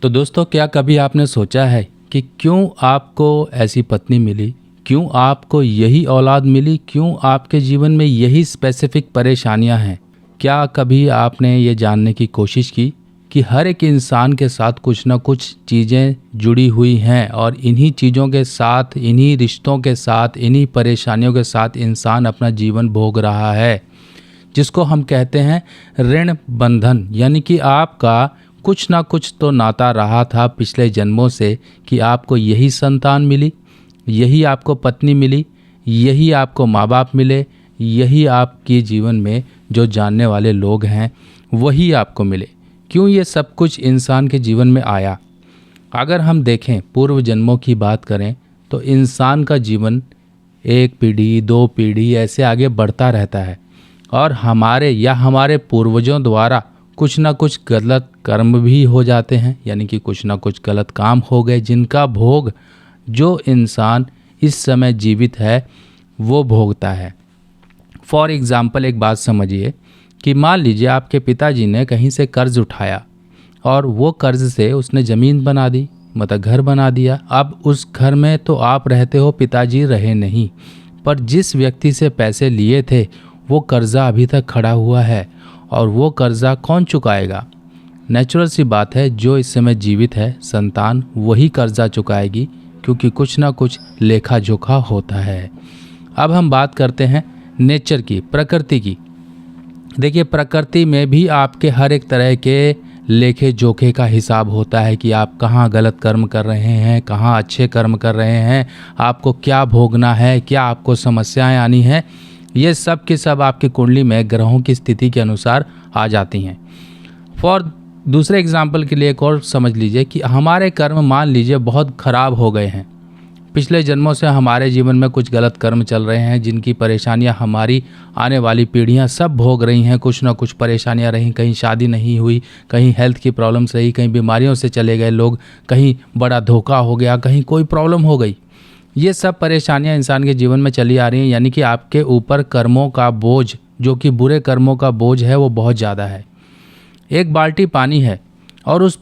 तो दोस्तों, क्या कभी आपने सोचा है कि क्यों आपको ऐसी पत्नी मिली, क्यों आपको यही औलाद मिली, क्यों आपके जीवन में यही स्पेसिफिक परेशानियां हैं? क्या कभी आपने ये जानने की कोशिश की कि हर एक इंसान के साथ कुछ ना कुछ चीज़ें जुड़ी हुई हैं और इन्हीं चीज़ों के साथ, इन्हीं रिश्तों के साथ, इन्हीं परेशानियों के साथ इंसान अपना जीवन भोग रहा है, जिसको हम कहते हैं ऋण बंधन। यानी कि आपका कुछ ना कुछ तो नाता रहा था पिछले जन्मों से कि आपको यही संतान मिली, यही आपको पत्नी मिली, यही आपको माँ बाप मिले, यही आपके जीवन में जो जानने वाले लोग हैं वही आपको मिले। क्यों ये सब कुछ इंसान के जीवन में आया? अगर हम देखें, पूर्व जन्मों की बात करें तो इंसान का जीवन एक पीढ़ी, दो पीढ़ी ऐसे आगे बढ़ता रहता है और हमारे पूर्वजों द्वारा कुछ ना कुछ गलत कर्म भी हो जाते हैं, यानी कि कुछ ना कुछ गलत काम हो गए जिनका भोग जो इंसान इस समय जीवित है वो भोगता है। फॉर एग्ज़ाम्पल, एक बात समझिए कि मान लीजिए आपके पिताजी ने कहीं से कर्ज उठाया और वो कर्ज से उसने ज़मीन बना दी, मतलब घर बना दिया। अब उस घर में तो आप रहते हो, पिताजी रहे नहीं, पर जिस व्यक्ति से पैसे लिए थे वो कर्जा अभी तक खड़ा हुआ है और वो कर्जा कौन चुकाएगा? नेचुरल सी बात है, जो इस समय जीवित है संतान वही कर्जा चुकाएगी, क्योंकि कुछ ना कुछ लेखा जोखा होता है। अब हम बात करते हैं नेचर की, प्रकृति की। देखिए, प्रकृति में भी आपके हर एक तरह के लेखे जोखे का हिसाब होता है कि आप कहाँ गलत कर्म कर रहे हैं, कहाँ अच्छे कर्म कर रहे हैं, आपको क्या भोगना है, क्या आपको समस्याएं आनी हैं। ये सब के सब आपकी कुंडली में ग्रहों की स्थिति के अनुसार आ जाती हैं। फॉर दूसरे एग्जाम्पल के लिए एक और समझ लीजिए कि हमारे कर्म मान लीजिए बहुत खराब हो गए हैं, पिछले जन्मों से हमारे जीवन में कुछ गलत कर्म चल रहे हैं जिनकी परेशानियां हमारी आने वाली पीढ़ियां सब भोग रही हैं। कुछ ना कुछ परेशानियां रहीं, कहीं शादी नहीं हुई, कहीं हेल्थ की प्रॉब्लम्स रही, कहीं बीमारियों से चले गए लोग, कहीं बड़ा धोखा हो गया, कहीं कोई प्रॉब्लम हो गई। ये सब परेशानियां इंसान के जीवन में चली आ रही हैं, यानी कि आपके ऊपर कर्मों का बोझ, जो कि बुरे कर्मों का बोझ है, वो बहुत ज़्यादा है। एक बाल्टी पानी है और उस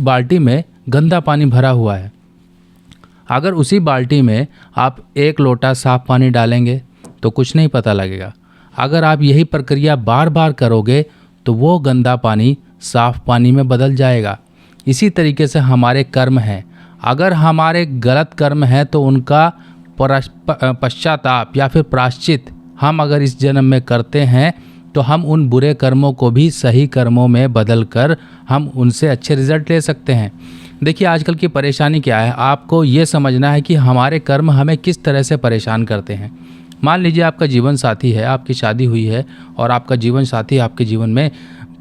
बाल्टी में गंदा पानी भरा हुआ है। अगर उसी बाल्टी में आप एक लोटा साफ पानी डालेंगे तो कुछ नहीं पता लगेगा। अगर आप यही प्रक्रिया बार बार करोगे तो वो गंदा पानी साफ पानी में बदल जाएगा। इसी तरीके से हमारे कर्म हैं। अगर हमारे गलत कर्म हैं तो उनका पश्चाताप या फिर प्रायश्चित हम अगर इस जन्म में करते हैं तो हम उन बुरे कर्मों को भी सही कर्मों में बदल कर हम उनसे अच्छे रिजल्ट ले सकते हैं। देखिए, आजकल की परेशानी क्या है, आपको ये समझना है कि हमारे कर्म हमें किस तरह से परेशान करते हैं। मान लीजिए आपका जीवन साथी है, आपकी शादी हुई है और आपका जीवन साथी आपके जीवन में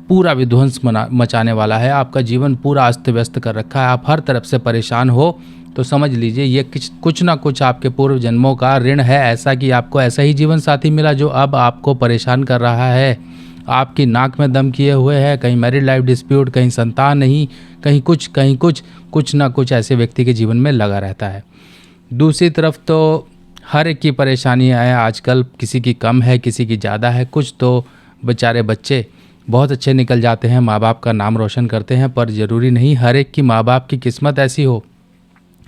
पूरा विध्वंस मचाने वाला है, आपका जीवन पूरा अस्त व्यस्त कर रखा है, आप हर तरफ से परेशान हो, तो समझ लीजिए ये कुछ ना कुछ आपके पूर्व जन्मों का ऋण है, ऐसा कि आपको ऐसा ही जीवन साथी मिला जो अब आपको परेशान कर रहा है, आपकी नाक में दम किए हुए है। कहीं मैरिड लाइफ डिस्प्यूट, कहीं संतान नहीं, कहीं कुछ ना कुछ ऐसे व्यक्ति के जीवन में लगा रहता है। दूसरी तरफ तो हर एक की परेशानियाँ हैं आजकल, किसी की कम है, किसी की ज़्यादा है। कुछ तो बेचारे बच्चे बहुत अच्छे निकल जाते हैं, माँ बाप का नाम रोशन करते हैं, पर ज़रूरी नहीं हर एक की माँ बाप की किस्मत ऐसी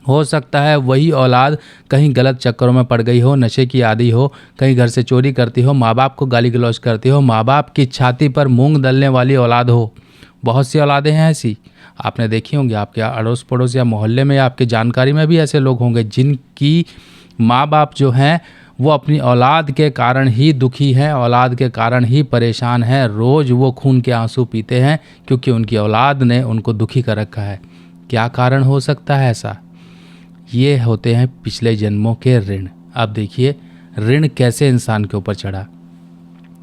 हो सकता है वही औलाद कहीं गलत चक्करों में पड़ गई हो, नशे की आदी हो, कहीं घर से चोरी करती हो, माँ बाप को गाली गलौज करती हो, माँ बाप की छाती पर मूंग दलने वाली औलाद हो। बहुत सी औलादें हैं ऐसी, आपने देखी होंगी, आपके अड़ोस पड़ोस या मोहल्ले में, आपके जानकारी में भी ऐसे लोग होंगे जिनकी माँ बाप जो हैं वो अपनी औलाद के कारण ही दुखी हैं, औलाद के कारण ही परेशान हैं। रोज़ वो खून के आंसू पीते हैं क्योंकि उनकी औलाद ने उनको दुखी कर रखा है। क्या कारण हो सकता है ऐसा? ये होते हैं पिछले जन्मों के ऋण। अब देखिए, ऋण कैसे इंसान के ऊपर चढ़ा।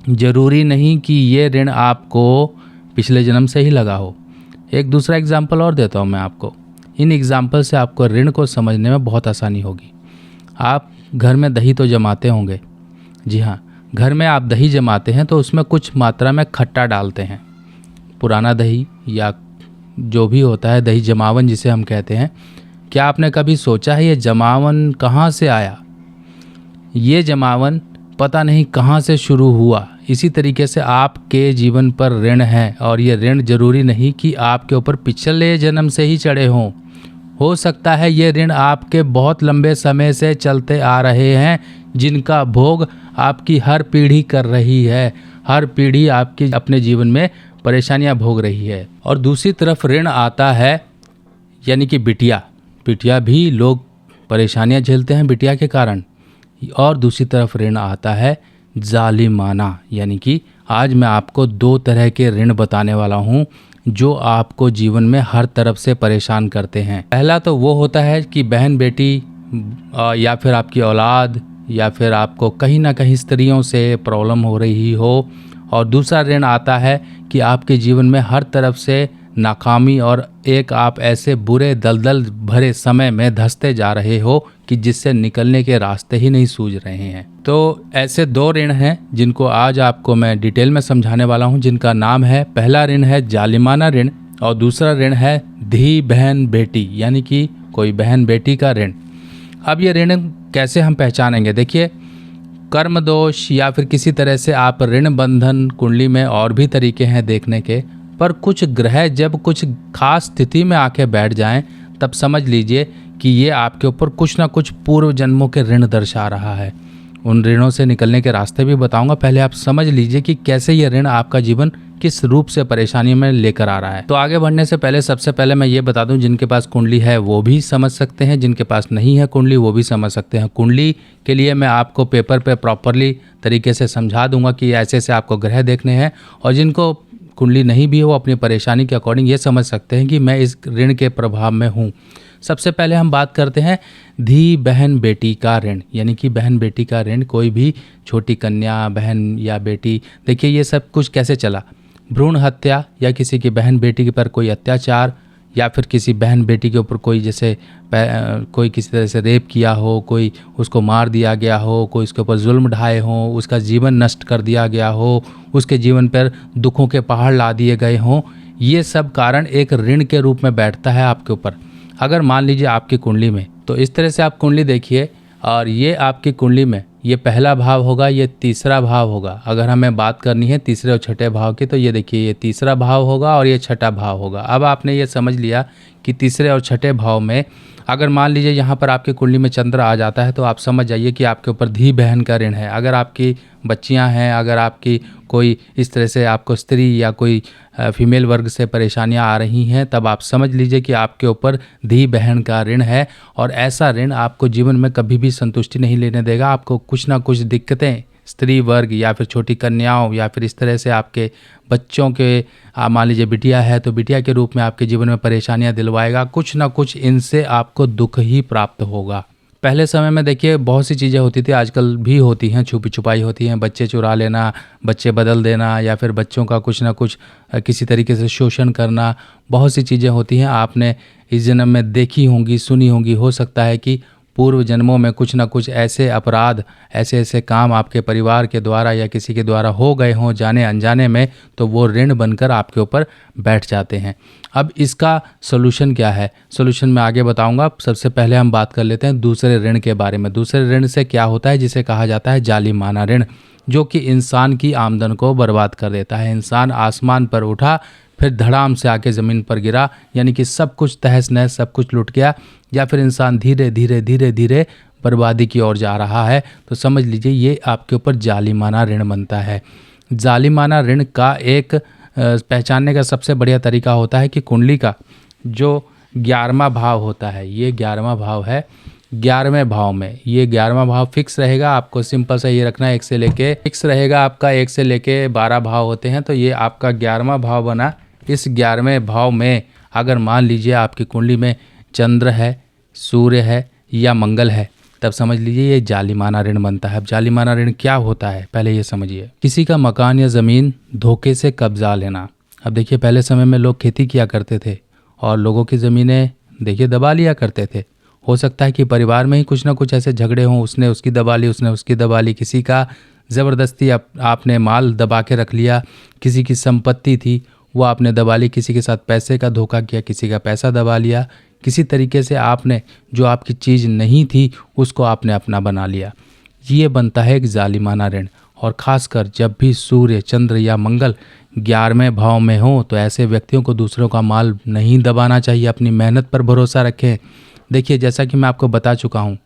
जरूरी नहीं कि ये ऋण आपको पिछले जन्म से ही लगा हो। एक दूसरा एग्जाम्पल और देता हूँ मैं आपको। इन एग्जाम्पल से आपको ऋण को समझने में बहुत आसानी होगी। आप घर में दही तो जमाते होंगे, जी हाँ, घर में आप दही जमाते हैं तो उसमें कुछ मात्रा में खट्टा डालते हैं, पुराना दही या जो भी होता है, दही जमावन जिसे हम कहते हैं। क्या आपने कभी सोचा है ये जमावन कहाँ से आया? ये जमावन पता नहीं कहाँ से शुरू हुआ, इसी तरीके से आपके जीवन पर ऋण है, और ये ऋण जरूरी नहीं कि आपके ऊपर पिछले जन्म से ही चढ़े हों। हो सकता है ये ऋण आपके बहुत लंबे समय से चलते आ रहे हैं, जिनका भोग आपकी हर पीढ़ी कर रही है। हर पीढ़ी आपकी अपने जीवन में परेशानियां भोग रही है। और दूसरी तरफ ऋण आता है यानी कि बिटिया। बिटिया भी लोग परेशानियां झेलते हैं बिटिया के कारण। और दूसरी तरफ ऋण आता है जालिमाना, यानी कि आज मैं आपको दो तरह के ऋण बताने वाला हूँ जो आपको जीवन में हर तरफ से परेशान करते हैं। पहला तो वो होता है कि बहन बेटी या फिर आपकी औलाद या फिर आपको कहीं ना कहीं स्त्रियों से प्रॉब्लम हो रही हो। और दूसरा ऋण आता है कि आपके जीवन में हर तरफ से नाकामी और एक आप ऐसे बुरे दलदल भरे समय में धंसते जा रहे हो कि जिससे निकलने के रास्ते ही नहीं सूझ रहे हैं। तो ऐसे दो ऋण हैं जिनको आज आपको मैं डिटेल में समझाने वाला हूं, जिनका नाम है, पहला ऋण है जालिमाना ऋण और दूसरा ऋण है धी बहन बेटी, यानी कि कोई बहन बेटी का ऋण। अब ये ऋण कैसे हम पहचानेंगे? देखिए, कर्म दोष या फिर किसी तरह से आप ऋण बंधन कुंडली में और भी तरीके हैं देखने के, पर कुछ ग्रह जब कुछ खास स्थिति में आके बैठ जाएं तब समझ लीजिए कि ये आपके ऊपर कुछ ना कुछ पूर्व जन्मों के ऋण दर्शा रहा है। उन ऋणों से निकलने के रास्ते भी बताऊंगा। पहले आप समझ लीजिए कि कैसे ये ऋण आपका जीवन किस रूप से परेशानी में लेकर आ रहा है। तो आगे बढ़ने से पहले सबसे पहले मैं ये बता दूं, जिनके पास कुंडली है वो भी समझ सकते हैं, जिनके पास नहीं है कुंडली वो भी समझ सकते हैं। कुंडली के लिए मैं आपको पेपर पे प्रॉपरली तरीके से समझा दूंगा कि ऐसे ऐसे आपको ग्रह देखने हैं, और जिनको कुंडली नहीं भी है वो अपनी परेशानी के अकॉर्डिंग ये समझ सकते हैं कि मैं इस ऋण के प्रभाव में हूँ। सबसे पहले हम बात करते हैं धी बहन बेटी का ऋण, यानी कि बहन बेटी का ऋण। कोई भी छोटी कन्या, बहन या बेटी, देखिए ये सब कुछ कैसे चला। भ्रूण हत्या या किसी की बहन बेटी के पर कोई अत्याचार, या फिर किसी बहन बेटी के ऊपर कोई जैसे कोई किसी तरह से रेप किया हो, कोई उसको मार दिया गया हो, कोई उसके ऊपर जुल्म ढाए हों, उसका जीवन नष्ट कर दिया गया हो, उसके जीवन पर दुखों के पहाड़ ला दिए गए हों, ये सब कारण एक ऋण के रूप में बैठता है आपके ऊपर। अगर मान लीजिए आपकी कुंडली में, तो इस तरह से आप कुंडली देखिए, और ये आपकी कुंडली में ये पहला भाव होगा, ये तीसरा भाव होगा। अगर हमें बात करनी है तीसरे और छठे भाव की, तो ये देखिए ये तीसरा भाव होगा और ये छठा भाव होगा। अब आपने ये समझ लिया कि तीसरे और छठे भाव में अगर मान लीजिए यहाँ पर आपकी कुंडली में चंद्र आ जाता है, तो आप समझ जाइए कि आपके ऊपर धी बहन का ऋण है। अगर आपकी बच्चियाँ हैं, अगर आपकी कोई इस तरह से आपको स्त्री या कोई फीमेल वर्ग से परेशानियां आ रही हैं, तब आप समझ लीजिए कि आपके ऊपर धी बहन का ऋण है। और ऐसा ऋण आपको जीवन में कभी भी संतुष्टि नहीं लेने देगा। आपको कुछ ना कुछ दिक्कतें स्त्री वर्ग या फिर छोटी कन्याओं या फिर इस तरह से आपके बच्चों के, मान लीजिए बिटिया है तो बिटिया के रूप में आपके जीवन में परेशानियां दिलवाएगा। कुछ ना कुछ इनसे आपको दुख ही प्राप्त होगा। पहले समय में देखिए बहुत सी चीज़ें होती थी, आजकल भी होती हैं, छुपी छुपाई होती हैं। बच्चे चुरा लेना, बच्चे बदल देना, या फिर बच्चों का कुछ ना कुछ किसी तरीके से शोषण करना, बहुत सी चीज़ें होती हैं। आपने इस जन्म में देखी होंगी, सुनी होंगी। हो सकता है कि पूर्व जन्मों में कुछ ना कुछ ऐसे अपराध, ऐसे ऐसे काम आपके परिवार के द्वारा या किसी के द्वारा हो गए हों जाने अनजाने में, तो वो ऋण बनकर आपके ऊपर बैठ जाते हैं। अब इसका सोल्यूशन क्या है? सोल्यूशन मैं आगे बताऊंगा। सबसे पहले हम बात कर लेते हैं दूसरे ऋण के बारे में। दूसरे ऋण से क्या होता है, जिसे कहा जाता है जालिमाना ऋण, जो कि इंसान की आमदन को बर्बाद कर देता है। इंसान आसमान पर उठा, फिर धड़ाम से आके ज़मीन पर गिरा, यानी कि सब कुछ तहस नहस, सब कुछ लुट गया, या फिर इंसान धीरे धीरे धीरे धीरे बर्बादी की ओर जा रहा है। तो समझ लीजिए ये आपके ऊपर जालिमाना ऋण बनता है। जालिमाना ऋण का एक पहचानने का सबसे बढ़िया तरीका होता है कि कुंडली का जो 11वां भाव होता है, ये 11वां भाव है। 11वें भाव में, ये 11वां भाव फिक्स रहेगा। आपको सिंपल सा ये रखना है, 1 से लेके फिक्स रहेगा आपका, 1 से लेके 12 भाव होते हैं। तो ये आपका 11वां भाव बना। इस 11वें भाव में अगर मान लीजिए आपकी कुंडली में चंद्र है, सूर्य है या मंगल है, तब समझ लीजिए ये जालिमाना ऋण बनता है। अब जालिमाना ऋण क्या होता है पहले ये समझिए। किसी का मकान या ज़मीन धोखे से कब्जा लेना। अब देखिए पहले समय में लोग खेती किया करते थे और लोगों की ज़मीनें देखिए दबा लिया करते थे। हो सकता है कि परिवार में ही कुछ ना कुछ ऐसे झगड़े हों, उसने उसकी दबा ली, उसने उसकी दबा ली, किसी का ज़बरदस्ती आपने माल दबा के रख लिया, किसी की संपत्ति थी वो आपने दबा ली, किसी के साथ पैसे का धोखा किया, किसी का पैसा दबा लिया, किसी तरीके से आपने जो आपकी चीज़ नहीं थी उसको आपने अपना बना लिया। ये बनता है एक जालिमाना ऋण। और खासकर जब भी सूर्य, चंद्र या मंगल 11वें भाव में हो तो ऐसे व्यक्तियों को दूसरों का माल नहीं दबाना चाहिए, अपनी मेहनत पर भरोसा रखें। देखिए, जैसा कि मैं आपको बता चुका हूँ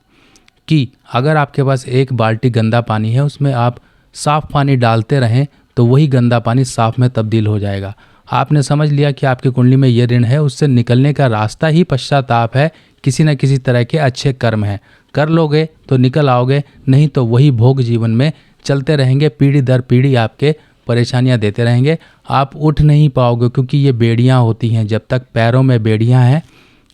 कि अगर आपके पास एक बाल्टी गंदा पानी है, उसमें आप साफ़ पानी डालते रहें तो वही गंदा पानी साफ़ में तब्दील हो जाएगा। आपने समझ लिया कि आपकी कुंडली में ये ऋण है, उससे निकलने का रास्ता ही पश्चाताप है, किसी न किसी तरह के अच्छे कर्म हैं। कर लोगे तो निकल आओगे, नहीं तो वही भोग जीवन में चलते रहेंगे, पीढ़ी दर पीढ़ी आपके परेशानियां देते रहेंगे। आप उठ नहीं पाओगे, क्योंकि ये बेड़ियां होती हैं। जब तक पैरों में बेड़ियां हैं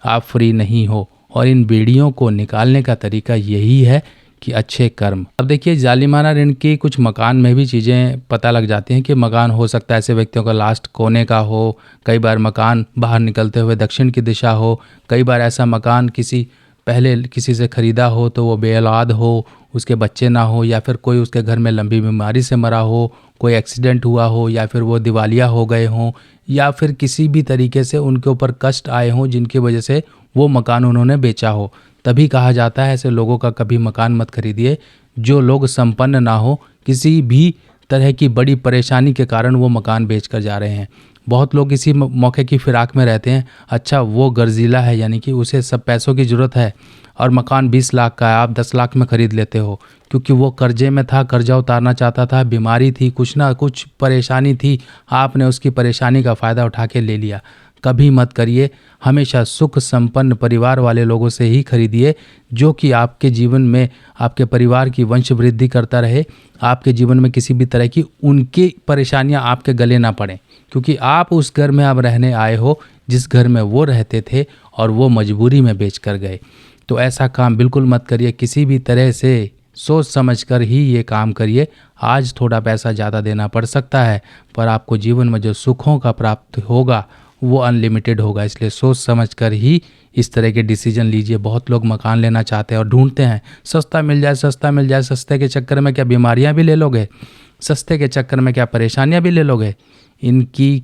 आप फ्री नहीं हो, और इन बेड़ियों को निकालने का तरीका यही है कि अच्छे कर्म। अब देखिए, जालिमाना ऋण की कुछ मकान में भी चीज़ें पता लग जाती हैं कि मकान हो सकता है ऐसे व्यक्तियों का लास्ट कोने का हो, कई बार मकान बाहर निकलते हुए दक्षिण की दिशा हो, कई बार ऐसा मकान पहले किसी से ख़रीदा हो तो वो बेऔलाद हो, उसके बच्चे ना हो, या फिर कोई उसके घर में लंबी बीमारी से मरा हो, कोई एक्सीडेंट हुआ हो, या फिर वो दिवालिया हो गए हों, या फिर किसी भी तरीके से उनके ऊपर कष्ट आए हों जिनकी वजह से वो मकान उन्होंने बेचा हो। तभी कहा जाता है ऐसे लोगों का कभी मकान मत खरीदिए। जो लोग संपन्न ना हो, किसी भी तरह की बड़ी परेशानी के कारण वो मकान बेचकर जा रहे हैं। बहुत लोग इसी मौके की फिराक में रहते हैं। अच्छा, वो गर्जीला है, यानी कि उसे सब पैसों की ज़रूरत है, और मकान 20 लाख का है, आप 10 लाख में ख़रीद लेते हो, क्योंकि वो कर्जे में था, कर्जा उतारना चाहता था, बीमारी थी, कुछ ना कुछ परेशानी थी, आपने उसकी परेशानी का फ़ायदा उठा के ले लिया। कभी मत करिए। हमेशा सुख संपन्न परिवार वाले लोगों से ही खरीदिए, जो कि आपके जीवन में आपके परिवार की वंश वृद्धि करता रहे, आपके जीवन में किसी भी तरह की उनकी परेशानियां आपके गले ना पड़ें, क्योंकि आप उस घर में अब रहने आए हो जिस घर में वो रहते थे और वो मजबूरी में बेच कर गए। तो ऐसा काम बिल्कुल मत करिए। किसी भी तरह से सोच समझ कर ही ये काम करिए। आज थोड़ा पैसा ज़्यादा देना पड़ सकता है, पर आपको जीवन में जो सुखों का प्राप्त होगा वो अनलिमिटेड होगा। इसलिए सोच समझ कर ही इस तरह के डिसीजन लीजिए। बहुत लोग मकान लेना चाहते हैं और ढूंढते हैं सस्ता मिल जाए, सस्ता मिल जाए। सस्ते के चक्कर में क्या बीमारियां भी ले लोगे? सस्ते के चक्कर में क्या परेशानियां भी ले लोगे? इनकी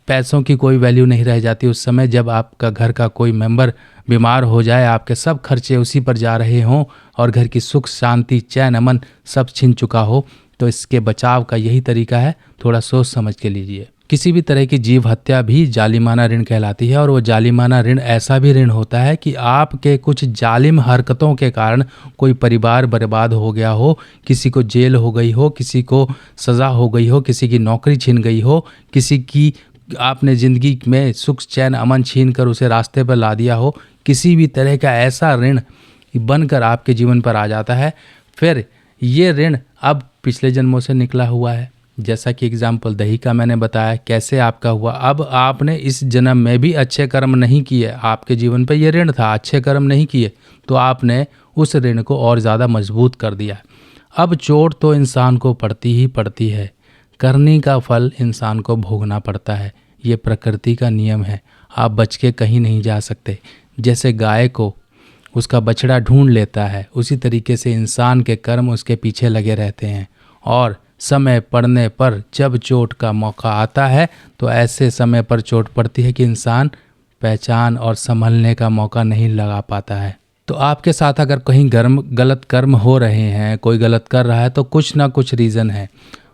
पैसों की कोई वैल्यू नहीं रह जाती उस समय जब आपका घर का कोई मेंबर बीमार हो जाए, आपके सब खर्चे उसी पर जा रहे हों और घर की सुख शांति चैन अमन सब छिन चुका हो। तो इसके बचाव का यही तरीका है, थोड़ा सोच समझ के लीजिए। किसी भी तरह की जीव हत्या भी जालिमाना ऋण कहलाती है, और वो जालिमाना ऋण ऐसा भी ऋण होता है कि आपके कुछ जालिम हरकतों के कारण कोई परिवार बर्बाद हो गया हो, किसी को जेल हो गई हो, किसी को सज़ा हो गई हो, किसी की नौकरी छिन गई हो, किसी की आपने ज़िंदगी में सुख चैन अमन छीन कर उसे रास्ते पर ला दिया हो। किसी भी तरह का ऐसा ऋण बनकर आपके जीवन पर आ जाता है। फिर ये ऋण अब पिछले जन्मों से निकला हुआ है, जैसा कि एग्जाम्पल दही का मैंने बताया कैसे आपका हुआ। अब आपने इस जन्म में भी अच्छे कर्म नहीं किए, आपके जीवन पे ये ऋण था, अच्छे कर्म नहीं किए, तो आपने उस ऋण को और ज़्यादा मजबूत कर दिया। अब चोट तो इंसान को पड़ती ही पड़ती है, करने का फल इंसान को भोगना पड़ता है। ये प्रकृति का नियम है, आप बच के कहीं नहीं जा सकते। जैसे गाय को उसका बछड़ा ढूंढ लेता है, उसी तरीके से इंसान के कर्म उसके पीछे लगे रहते हैं, और समय पड़ने पर जब चोट का मौका आता है तो ऐसे समय पर चोट पड़ती है कि इंसान पहचान और संभलने का मौका नहीं लगा पाता है। तो आपके साथ अगर कहीं गलत कर्म हो रहे हैं, कोई गलत कर रहा है, तो कुछ ना कुछ रीज़न है।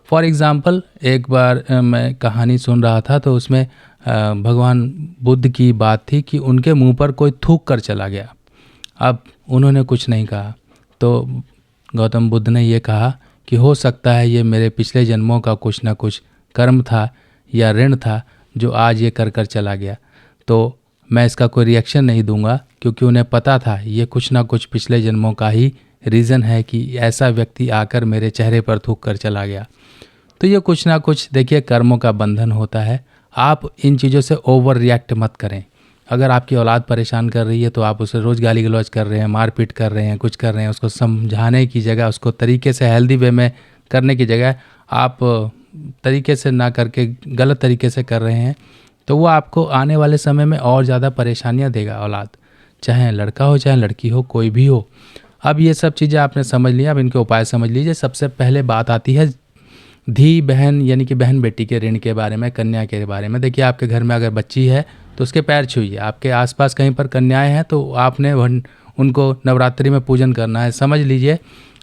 फॉर एग्ज़ाम्पल, एक बार मैं कहानी सुन रहा था तो उसमें भगवान बुद्ध की बात थी कि उनके मुंह पर कोई थूक कर चला गया। अब उन्होंने कुछ नहीं कहा, तो गौतम बुद्ध ने ये कहा कि हो सकता है ये मेरे पिछले जन्मों का कुछ ना कुछ कर्म था या ऋण था जो आज ये कर कर चला गया। तो मैं इसका कोई रिएक्शन नहीं दूंगा, क्योंकि उन्हें पता था ये कुछ ना कुछ पिछले जन्मों का ही रीज़न है कि ऐसा व्यक्ति आकर मेरे चेहरे पर थूक कर चला गया। तो ये कुछ ना कुछ देखिए कर्मों का बंधन होता है। आप इन चीज़ों से ओवर रिएक्ट मत करें। अगर आपकी औलाद परेशान कर रही है तो आप उसे रोज़ गाली गलौज कर रहे हैं, मारपीट कर रहे हैं, कुछ कर रहे हैं, उसको समझाने की जगह, उसको तरीके से हेल्दी वे में करने की जगह आप तरीके से ना करके गलत तरीके से कर रहे हैं, तो वो आपको आने वाले समय में और ज़्यादा परेशानियां देगा। औलाद चाहे लड़का हो चाहे लड़की हो, कोई भी हो। अब ये सब चीज़ें आपने समझ लिया, अब इनके उपाय समझ लीजिए। सबसे पहले बात आती है धी बहन यानी कि बहन बेटी के ऋण के बारे में, कन्या के बारे में। देखिए, आपके घर में अगर बच्ची है तो उसके पैर छूइए। आपके आसपास कहीं पर कन्याएं हैं तो आपने उनको नवरात्रि में पूजन करना है। समझ लीजिए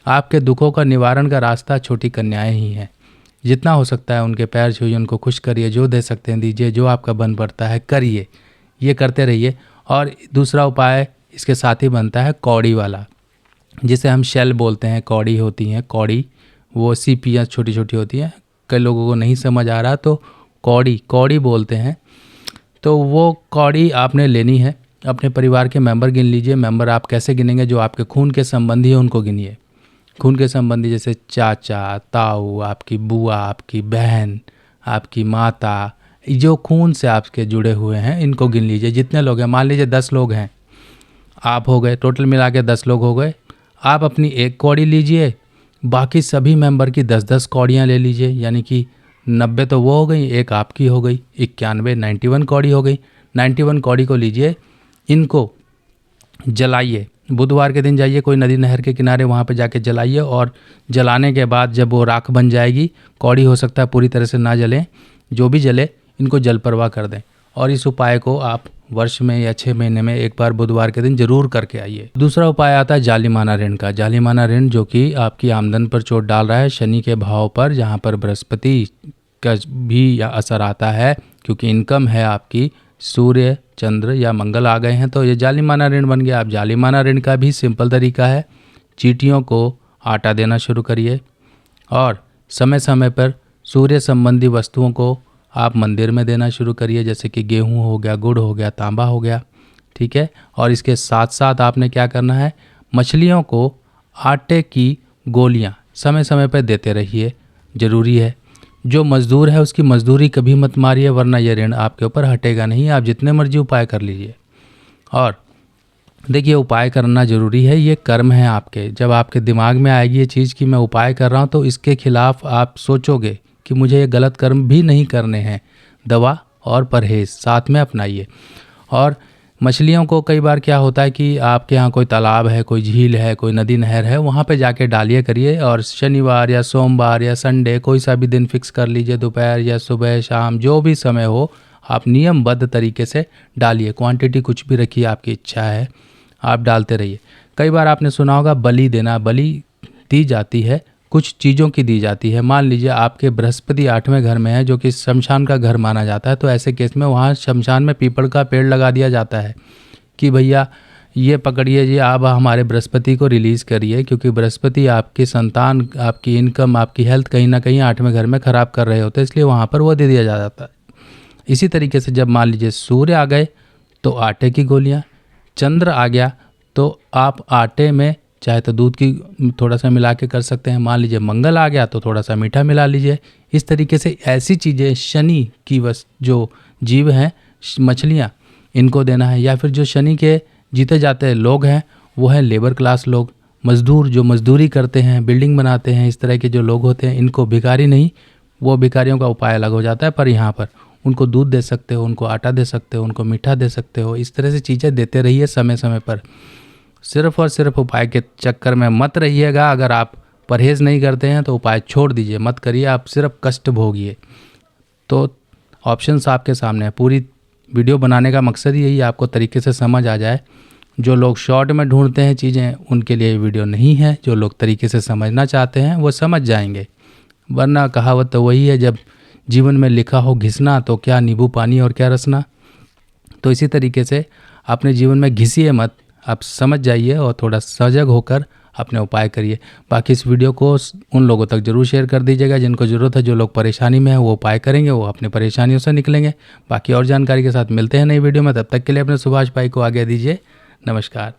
आपके दुखों का निवारण का रास्ता छोटी कन्याएं ही हैं। जितना हो सकता है उनके पैर छूइए, उनको खुश करिए, जो दे सकते हैं दीजिए, जो आपका बन पड़ता है करिए, ये करते रहिए। और दूसरा उपाय इसके साथ ही बनता है कौड़ी वाला, जिसे हम शेल बोलते हैं। कौड़ी होती हैं, कौड़ी वो सीपियाँ छोटी छोटी होती हैं, कई लोगों को नहीं समझ आ रहा तो कौड़ी कौड़ी बोलते हैं। तो वो कौड़ी आपने लेनी है। अपने परिवार के मेंबर गिन लीजिए। मेंबर आप कैसे गिनेंगे? जो आपके खून के संबंधी हैं उनको गिनिए। खून के संबंधी जैसे चाचा, ताऊ, आपकी बुआ, आपकी बहन, आपकी माता, जो खून से आपके जुड़े हुए हैं इनको गिन लीजिए। जितने लोग हैं, मान लीजिए 10 लोग हैं, आप हो गए, टोटल मिला के 10 लोग हो गए। आप अपनी एक कौड़ी लीजिए, बाकी सभी मेंबर की 10-10 कौड़ियाँ ले लीजिए, यानी कि 90 तो वो हो गई, एक आपकी हो गई, 91 91 कौड़ी हो गई। 91 कौड़ी को लीजिए, इनको जलाइए। बुधवार के दिन जाइए कोई नदी नहर के किनारे, वहाँ पे जाके जलाइए। और जलाने के बाद जब वो राख बन जाएगी, कौड़ी हो सकता है पूरी तरह से ना जले, जो भी जले इनको जल प्रवाह कर दें। और इस उपाय को आप वर्ष में या 6 महीने में एक बार बुधवार के दिन जरूर करके आइए। दूसरा उपाय आता है जालिमाना ऋण का। जालिमाना ऋण जो कि आपकी आमदन पर चोट डाल रहा है, शनि के भाव पर, जहाँ पर बृहस्पति का भी असर आता है, क्योंकि इनकम है आपकी, सूर्य, चंद्र या मंगल आ गए हैं, तो ये जालिमाना ऋण बन गया। आप जालिमाना ऋण का भी सिंपल तरीका है, चींटियों को आटा देना शुरू करिए और समय समय पर सूर्य संबंधी वस्तुओं को आप मंदिर में देना शुरू करिए, जैसे कि गेहूं हो गया, गुड़ हो गया, तांबा हो गया, ठीक है। और इसके साथ साथ आपने क्या करना है, मछलियों को आटे की गोलियां समय समय पर देते रहिए, ज़रूरी है। जो मज़दूर है उसकी मजदूरी कभी मत मारिए, वरना ये ऋण आपके ऊपर हटेगा नहीं। आप जितने मर्जी उपाय कर लीजिए। और देखिए, उपाय करना ज़रूरी है, ये कर्म है आपके। जब आपके दिमाग में आएगी ये चीज़ कि मैं उपाय कर रहा हूँ, तो इसके खिलाफ आप सोचोगे कि मुझे ये गलत कर्म भी नहीं करने हैं। दवा और परहेज़ साथ में अपनाइए। और मछलियों को कई बार क्या होता है कि आपके यहाँ कोई तालाब है, कोई झील है, कोई नदी नहर है, वहाँ पे जाके डालिए करिए। और शनिवार या सोमवार या संडे कोई सा भी दिन फिक्स कर लीजिए, दोपहर या सुबह शाम जो भी समय हो, आप नियमबद्ध तरीके से डालिए। क्वांटिटी कुछ भी रखिए, आपकी इच्छा है, आप डालते रहिए। कई बार आपने सुना होगा बलि देना। बलि दी जाती है, कुछ चीज़ों की दी जाती है। मान लीजिए आपके बृहस्पति 8वें घर में है, जो कि शमशान का घर माना जाता है, तो ऐसे केस में वहाँ शमशान में पीपल का पेड़ लगा दिया जाता है कि भैया ये पकड़िए जी, आप हमारे बृहस्पति को रिलीज़ करिए, क्योंकि बृहस्पति आपकी संतान, आपकी इनकम, आपकी हेल्थ कहीं ना कहीं 8वें घर में ख़राब कर रहे होते हैं, इसलिए वहाँ पर वो दे दिया जाता है। इसी तरीके से जब मान लीजिए सूर्य आ गए तो आटे की गोलियाँ, चंद्र आ गया तो आप आटे में चाहे तो दूध की थोड़ा सा मिला के कर सकते हैं। मान लीजिए मंगल आ गया तो थोड़ा सा मीठा मिला लीजिए। इस तरीके से ऐसी चीज़ें, शनि की जो जीव हैं, मछलियाँ, इनको देना है। या फिर जो शनि के जीते जाते लोग हैं वो हैं लेबर क्लास लोग, मज़दूर, जो मज़दूरी करते हैं, बिल्डिंग बनाते हैं, इस तरह के जो लोग होते हैं, इनको भिखारी नहीं, वो भिखारियों का उपाय अलग हो जाता है। पर यहाँ पर उनको दूध दे सकते हो, उनको आटा दे सकते हो, उनको मीठा दे सकते हो। इस तरह से चीज़ें देते रहिए समय समय पर। सिर्फ और सिर्फ उपाय के चक्कर में मत रहिएगा। अगर आप परहेज़ नहीं करते हैं तो उपाय छोड़ दीजिए, मत करिए, आप सिर्फ कष्ट भोगिए। तो ऑप्शंस आपके सामने है। पूरी वीडियो बनाने का मकसद यही है, आपको तरीके से समझ आ जाए। जो लोग शॉर्ट में ढूंढते हैं चीज़ें, उनके लिए वीडियो नहीं है। जो लोग तरीके से समझना चाहते हैं वो समझ जाएंगे, वरना कहावत तो वही है, जब जीवन में लिखा हो घिसना तो क्या नींबू पानी और क्या रसना। तो इसी तरीके से अपने जीवन में घिसिए मत, आप समझ जाइए और थोड़ा सजग होकर अपने उपाय करिए। बाकी इस वीडियो को उन लोगों तक जरूर शेयर कर दीजिएगा जिनको ज़रूरत है। जो लोग परेशानी में हैं वो उपाय करेंगे, वो अपनी परेशानियों से निकलेंगे। बाकी और जानकारी के साथ मिलते हैं नई वीडियो में, तब तक के लिए अपने सुभाष भाई को आज्ञा दीजिए। नमस्कार।